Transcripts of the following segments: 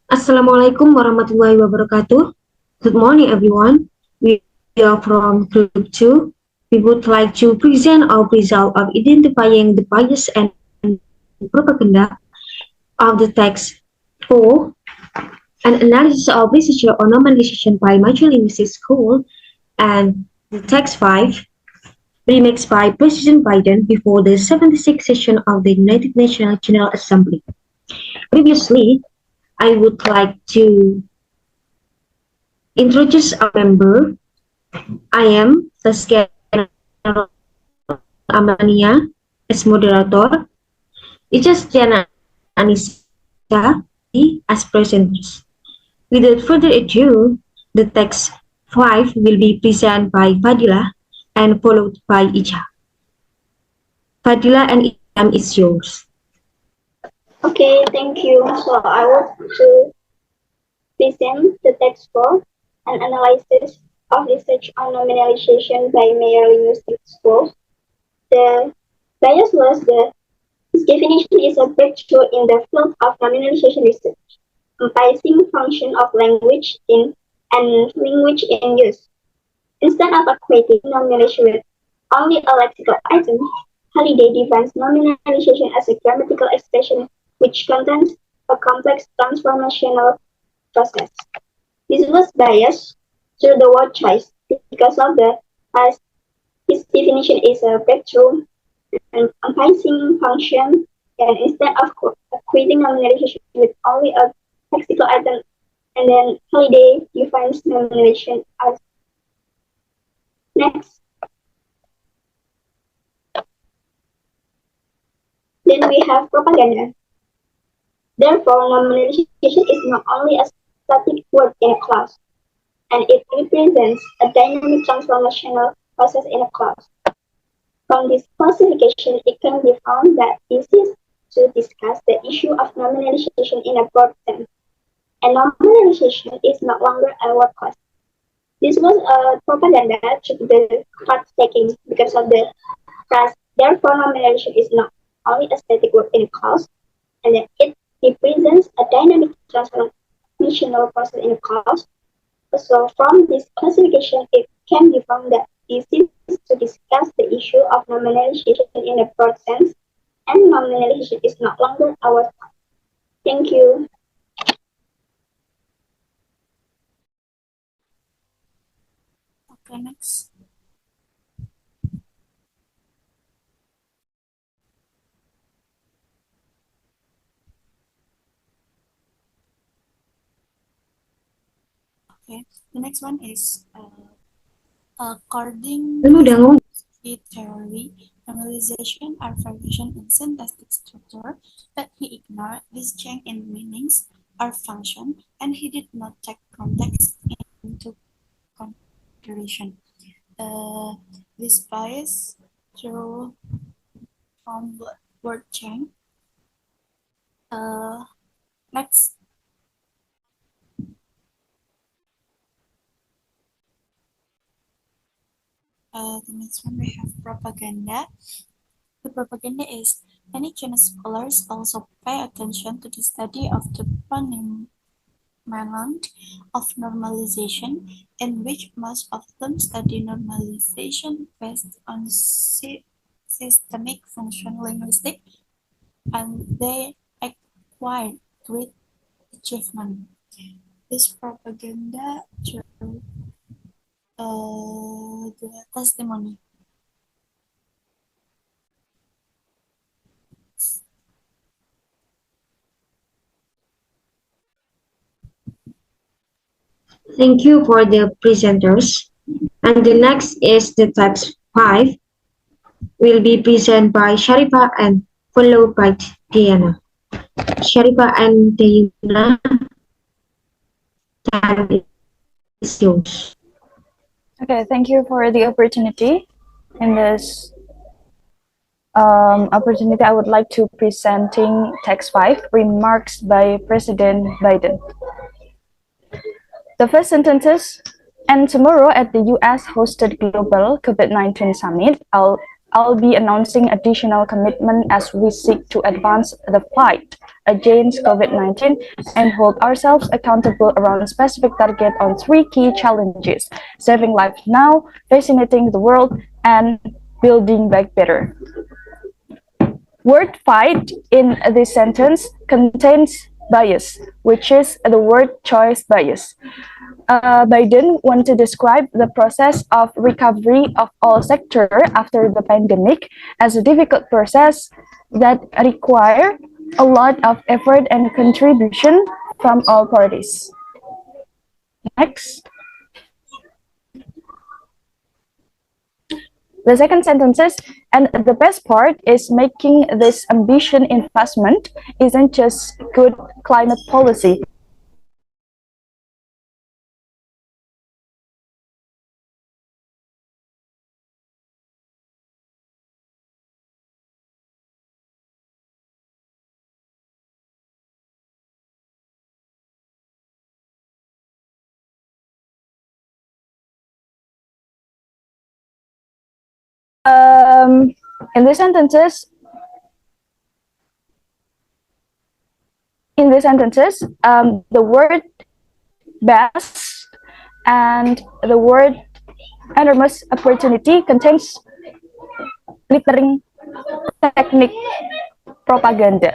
Assalamualaikum warahmatullahi wabarakatuh. Good morning, everyone. We are from Group 2. We would like to present our result of identifying the bias and propaganda of the text 4, an analysis of literature or normalization by Michael Linguistic School, and the text 5, remakes by President Biden before the 76th session of the United Nations General Assembly. Previously, I would like to introduce a member. I am Saskia Amania as moderator, Ijaz Jana Anissa as presenters. Without further ado, the text 5 will be presented by Fadila and followed by Ija. Fadila and Ija is yours. Okay, thank you. So I want to present the text for an analysis of research on nominalization by Mayor Linguistic Schools. The bias was this definition is a breakthrough in the field of nominalization research, comprising function of language in and language in use. Instead of equating nominalization with only a lexical item, Halliday defines nominalization as a grammatical expression which contains a complex transformational process. This was biased through the word choice because of the as its definition is a breakthrough and comprising function, and instead of equating nominalization with only a lexical item, and then Halliday defines nominalization as next. Then we have propaganda. Therefore, nominalization is not only a static word in a clause, and it represents a dynamic transformational process in a clause. From this classification, it can be found that this is to discuss the issue of nominalization in a broad sense, and nominalization is no longer a word class. This was a propaganda to the card-taking because of the phrase, therefore nominalization is not only a static word in a clause, and that it represents a dynamic transformational process in a clause. So from this classification, it can be found that this is to discuss the issue of nominalization in a broad sense, and nominalization is no longer our thought. Thank you. Okay, next. Okay, the next one is according to theory, normalization are variation in syntactic structure, but he ignored this change in meanings or function, and he did not take context into consideration. This bias through from word change. Next. The next one we have propaganda. The propaganda is many Chinese scholars also pay attention to the study of the phenomenon of normalization, in which most of them study normalization based on systemic function linguistic, and they acquired great achievement. This propaganda through the testimony. Thank you for the presenters. And the next is the text 5 will be presented by Sharifa and followed by Diana. Sharifa and Diana, time is yours. Okay, thank you for the opportunity. In this opportunity, I would like to presenting text 5, remarks by President Biden. The first sentences, and tomorrow at the US hosted global COVID-19 summit, I'll be announcing additional commitment as we seek to advance the fight against COVID-19 and hold ourselves accountable around a specific target on three key challenges: saving lives now, vaccinating the world, and building back better. Word fight in this sentence contains bias, which is the word choice bias. Biden want to describe the process of recovery of all sectors after the pandemic as a difficult process that require a lot of effort and contribution from all parties. Next. The second sentence is, and the best part is making this ambition investment isn't just good climate policy. In these sentences, the word best and the word enormous opportunity contains glittering technique propaganda.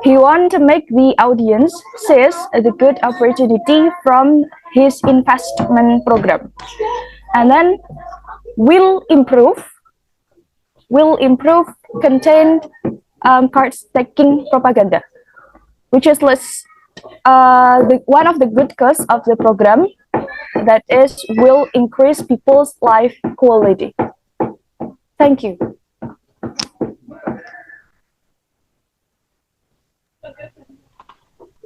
He wants to make the audience seize the good opportunity from his investment program. And then will improve contain cards taking propaganda, which is one of the good cause of the program, that is will increase people's life quality. Thank you.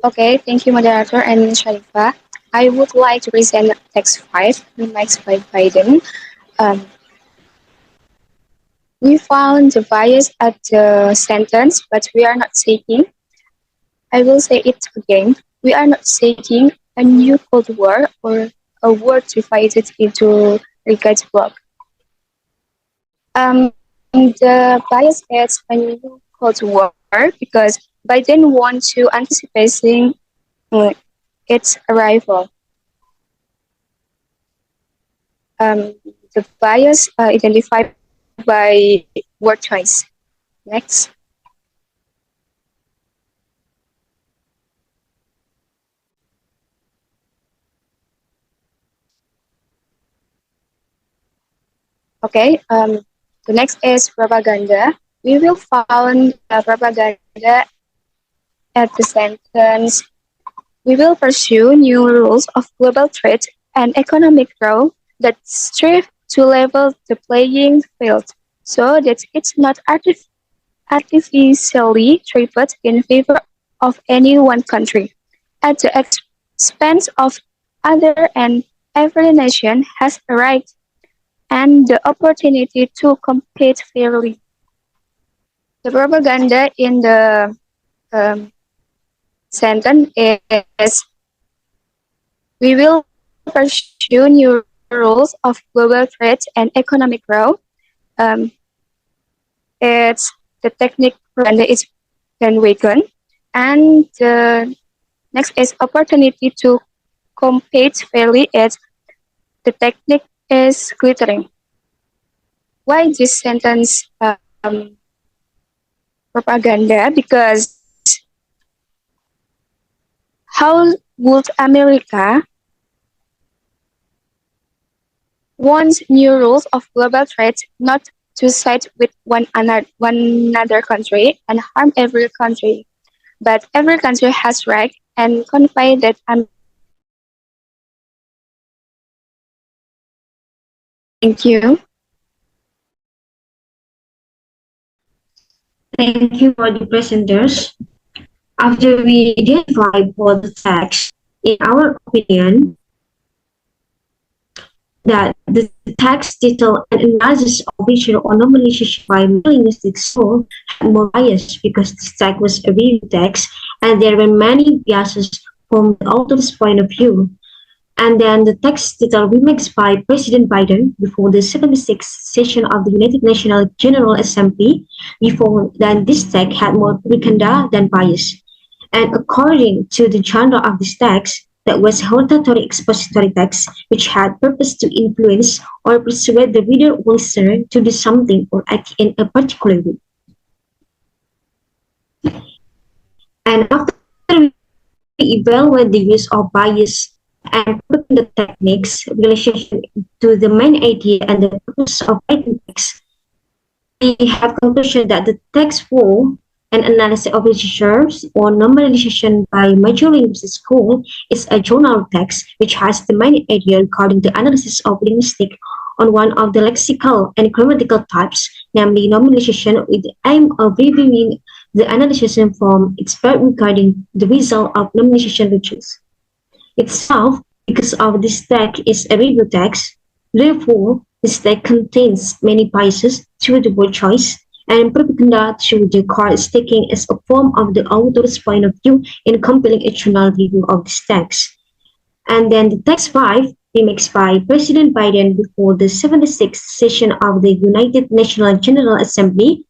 Okay, thank you, moderator and Sharifa. I would like to present text 5, remarks by Biden. We found the bias at the sentence, but we are not seeking. I will say it again. We are not seeking a new Cold War or a war divided into brigades block. The bias is a new Cold War because Biden wants to anticipating its arrival. The bias identified by word choice. Next. Okay, the next is propaganda. We will find propaganda at the sentence. We will pursue new rules of global trade and economic growth that strive to level the playing field so that it's not artificially tripped in favor of any one country at the expense of other, and every nation has a right and the opportunity to compete fairly. The propaganda in the sentence is, we will pursue new rules of global trade and economic growth. It's the technique propaganda is bandwagon, and the next is opportunity to compete fairly. It's the technique is glittering. Why this sentence propaganda? Because how would America want new rules of global trade not to side with one another country and harm every country, but every country has right and confide that Thank you. Thank you for the presenters. After we identify both the text, in our opinion, that the text title and analysis of visual or normalization by linguistic soul had more bias because this text was a review text and there were many biases from the author's point of view. And then the text title remarks by President Biden before the 76th session of the United Nations General Assembly. Before then, this text had more propaganda than bias. And according to the genre of this text, that was hortatory expository text, which had purpose to influence or persuade the reader or listener to do something or act in a particular way. And after we evaluate the use of bias and propaganda techniques relationship to the main idea and the purpose of writing text, we have conclusion that the text for an analysis of research or normalization by major linguistic school is a journal text which has the main idea regarding the analysis of linguistic on one of the lexical and grammatical types, namely normalization, with the aim of reviewing the analysis from expert regarding the result of normalization research itself. Because of this text is a review text, therefore this text contains many biases through the word choice and propaganda through the card taking as a form of the author's point of view in compiling a journal review of this text. And then the text 5, remarks by President Biden before the 76th session of the United Nations General Assembly.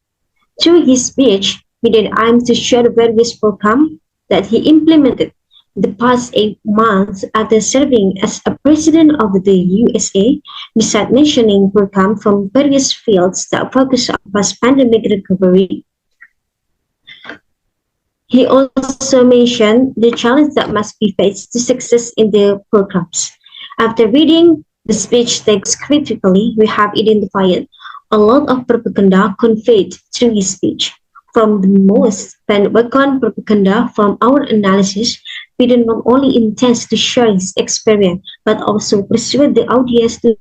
Through his speech, he did aim to share the various programs that he implemented the past 8 months after serving as a president of the USA, besides mentioning programs from various fields that focus on post-pandemic recovery. He also mentioned the challenge that must be faced to success in the programs. After reading the speech text critically, we have identified a lot of propaganda conveyed through his speech. From the most bandwagon propaganda from our analysis, Biden not only intends to share his experience, but also persuade the audience to